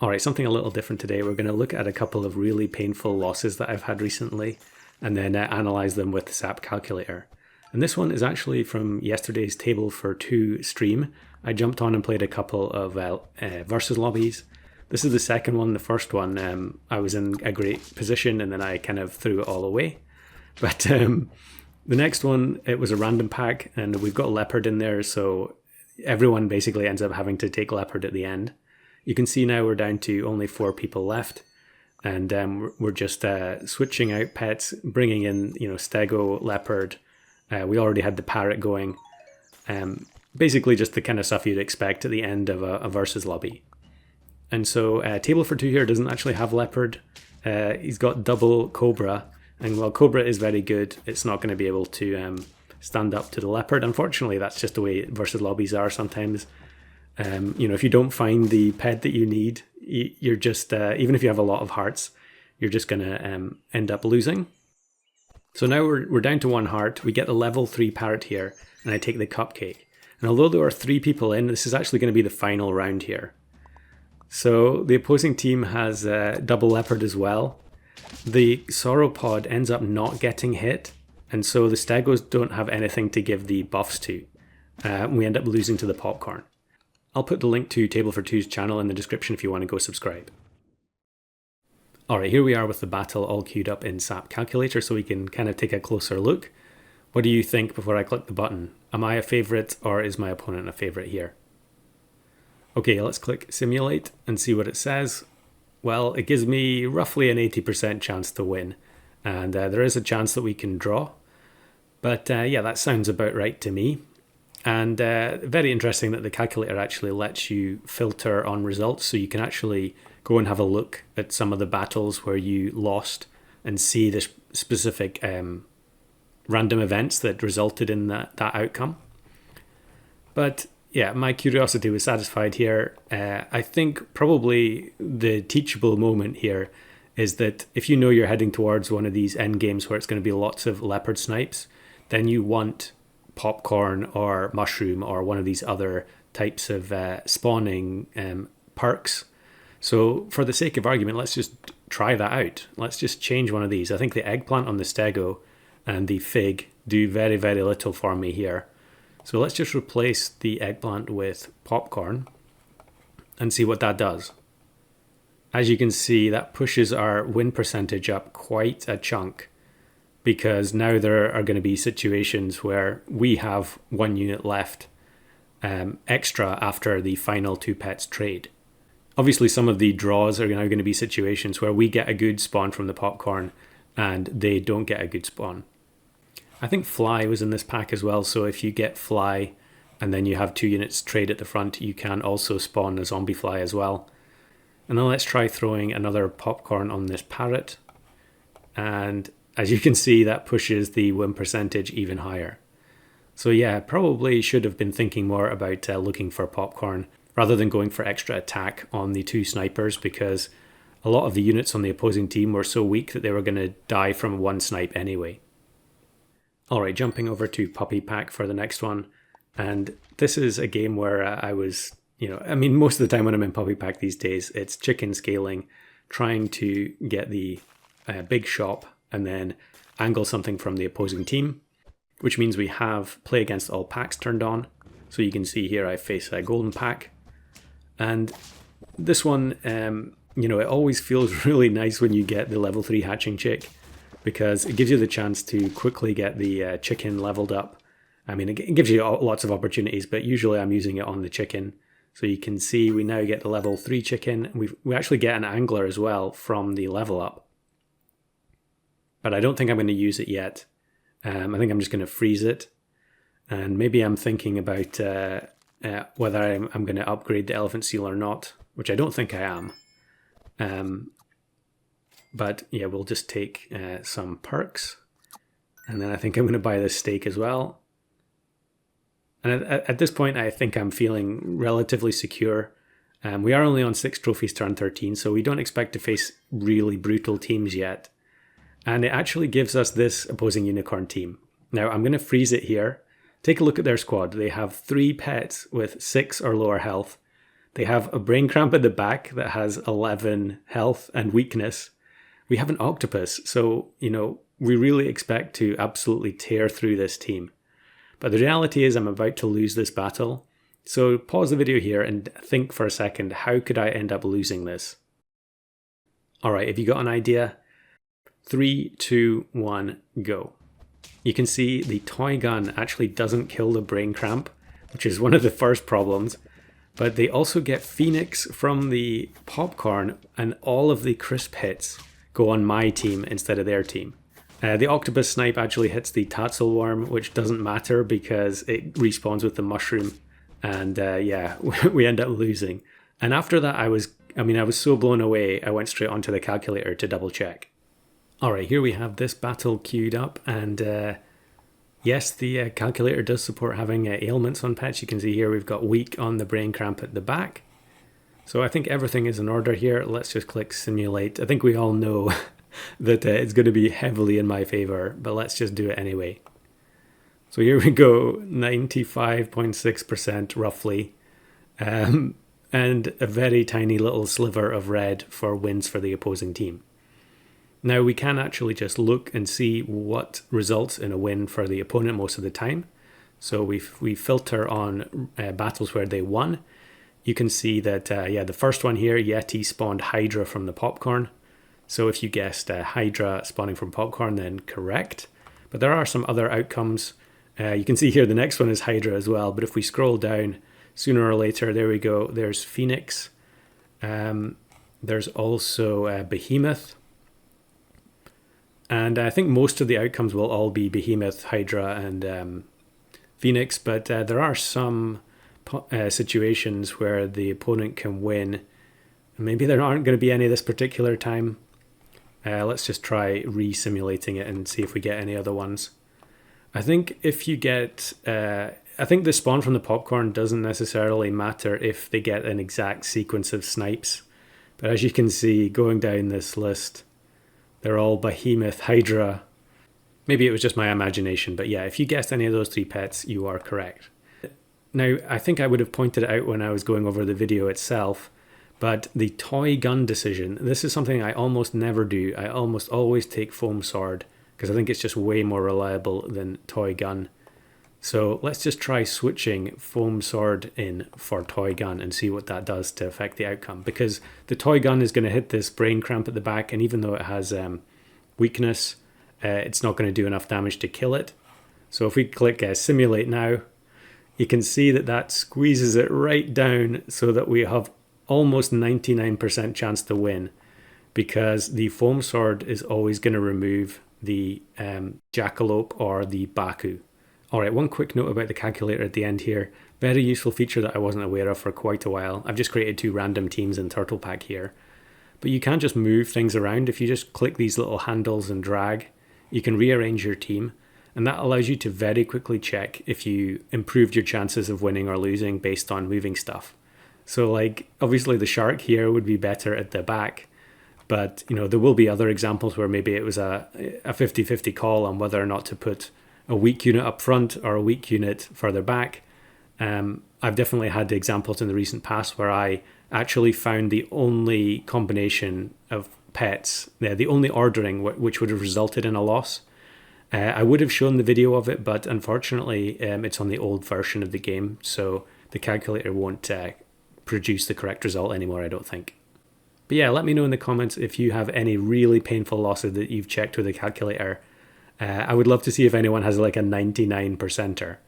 All right, something a little different today. We're going to look at a couple of really painful losses that I've had recently and then analyze them with SAP Calculator. And this one is actually from yesterday's Table for Two stream. I jumped on and played a couple of versus lobbies. This is the second one. The first one, I was in a great position and then I kind of threw it all away. But the next one, it was a random pack and we've got Leopard in there. So everyone basically ends up having to take Leopard at the end. You can see now we're down to only 4 people left, and we're just switching out pets, bringing in Stego, Leopard. We already had the Parrot going. Basically just the kind of stuff you'd expect at the end of a versus lobby. And so Table for Two here doesn't actually have Leopard. He's got double Cobra, and while Cobra is very good, it's not going to be able to stand up to the Leopard. Unfortunately, that's just the way versus lobbies are sometimes. If you don't find the pet that you need, you're just, even if you have a lot of hearts, you're just going to end up losing. So now we're down to 1 heart. We get the level 3 Parrot here, and I take the Cupcake. And although there are 3 people in, this is actually going to be the final round here. So the opposing team has double Leopard as well. The Sauropod ends up not getting hit, and so the Stegos don't have anything to give the buffs to. We end up losing to the Popcorn. I'll put the link to Table for Two's channel in the description if you want to go subscribe. Alright, here we are with the battle all queued up in SAP Calculator so we can kind of take a closer look. What do you think before I click the button? Am I a favourite or is my opponent a favourite here? Okay, let's click Simulate and see what it says. Well, it gives me roughly an 80% chance to win, and there is a chance that we can draw. But yeah, that sounds about right to me. And very interesting that the calculator actually lets you filter on results, so you can actually go and have a look at some of the battles where you lost and see the specific random events that resulted in that outcome. But yeah, my curiosity was satisfied here. I think probably the teachable moment here is that if you know you're heading towards one of these end games where it's going to be lots of Leopard snipes, then you want Popcorn or Mushroom or one of these other types of spawning perks. So for the sake of argument, let's just try that out. Let's just change one of these. I think the Eggplant on the Stego and the Fig do very, very little for me here. So let's just replace the Eggplant with Popcorn and see what that does. As you can see, that pushes our win percentage up quite a chunk, because now there are going to be situations where we have 1 unit left extra after the final 2 pets trade. Obviously, some of the draws are now going to be situations where we get a good spawn from the Popcorn and they don't get a good spawn. I think Fly was in this pack as well, so if you get Fly and then you have 2 units trade at the front, you can also spawn a Zombie Fly as well. And then let's try throwing another Popcorn on this Parrot, and as you can see, that pushes the win percentage even higher. So yeah, probably should have been thinking more about looking for Popcorn rather than going for extra attack on the 2 snipers, because a lot of the units on the opposing team were so weak that they were going to die from 1 snipe anyway. Alright, jumping over to Puppy Pack for the next one. And this is a game where I was, most of the time when I'm in Puppy Pack these days, it's chicken scaling, trying to get the big shop and then angle something from the opposing team, which means we have play against all packs turned on. So you can see here I face a golden pack. And this one, it always feels really nice when you get the level 3 hatching chick, because it gives you the chance to quickly get the chicken leveled up. I mean, it gives you lots of opportunities, but usually I'm using it on the chicken. So you can see we now get the level 3 chicken. We actually get an angler as well from the level up. But I don't think I'm going to use it yet. I think I'm just going to freeze it. And maybe I'm thinking about whether I'm going to upgrade the Elephant Seal or not, which I don't think I am. But yeah, we'll just take some perks. And then I think I'm going to buy this steak as well. And at this point, I think I'm feeling relatively secure. We are only on 6 trophies turn 13, so we don't expect to face really brutal teams yet. And it actually gives us this opposing unicorn team. Now, I'm going to freeze it here. Take a look at their squad. They have 3 pets with 6 or lower health. They have a brain cramp at the back that has 11 health and weakness. We have an octopus, so, we really expect to absolutely tear through this team. But the reality is I'm about to lose this battle. So pause the video here and think for a second, how could I end up losing this? All right, have you got an idea? 3, 2, 1, go. You can see the toy gun actually doesn't kill the brain cramp, which is one of the first problems. But they also get Phoenix from the popcorn, and all of the crisp hits go on my team instead of their team. The octopus snipe actually hits the Tatzelworm, which doesn't matter because it respawns with the mushroom. And yeah, we end up losing. And after that, I was so blown away, I went straight onto the calculator to double check. All right, here we have this battle queued up, and yes, the calculator does support having ailments on pets. You can see here we've got weak on the brain cramp at the back. So I think everything is in order here. Let's just click simulate. I think we all know that it's going to be heavily in my favor, but let's just do it anyway. So here we go, 95.6% roughly, and a very tiny little sliver of red for wins for the opposing team. Now we can actually just look and see what results in a win for the opponent most of the time. So we filter on battles where they won. You can see that, the first one here, Yeti spawned Hydra from the popcorn. So if you guessed Hydra spawning from popcorn, then correct. But there are some other outcomes. You can see here the next one is Hydra as well. But if we scroll down, sooner or later, there we go. There's Phoenix. There's also Behemoth. And I think most of the outcomes will all be Behemoth, Hydra, and Phoenix. But there are some situations where the opponent can win. Maybe there aren't going to be any this particular time. Let's just try re-simulating it and see if we get any other ones. I think if you get... I think the spawn from the popcorn doesn't necessarily matter if they get an exact sequence of snipes. But as you can see, going down this list, they're all Behemoth, Hydra. Maybe it was just my imagination, but yeah, if you guessed any of those 3 pets, you are correct. Now, I think I would have pointed it out when I was going over the video itself, but the toy gun decision, this is something I almost never do. I almost always take foam sword, because I think it's just way more reliable than toy gun. So let's just try switching foam sword in for toy gun and see what that does to affect the outcome. Because the toy gun is going to hit this brain cramp at the back, and even though it has weakness, it's not going to do enough damage to kill it. So if we click simulate now, you can see that that squeezes it right down so that we have almost 99% chance to win, because the foam sword is always going to remove the jackalope or the Baku. Alright, one quick note about the calculator at the end here. Very useful feature that I wasn't aware of for quite a while. I've just created 2 random teams in Turtle Pack here. But you can just move things around. If you just click these little handles and drag, you can rearrange your team. And that allows you to very quickly check if you improved your chances of winning or losing based on moving stuff. So like, obviously the shark here would be better at the back. But, there will be other examples where maybe it was a 50-50 call on whether or not to put a weak unit up front or a weak unit further back. I've definitely had examples in the recent past where I actually found the only combination of pets, the only ordering which would have resulted in a loss. I would have shown the video of it, but unfortunately it's on the old version of the game, so the calculator won't produce the correct result anymore, I don't think. But yeah, let me know in the comments if you have any really painful losses that you've checked with the calculator. I would love to see if anyone has like a 99%er.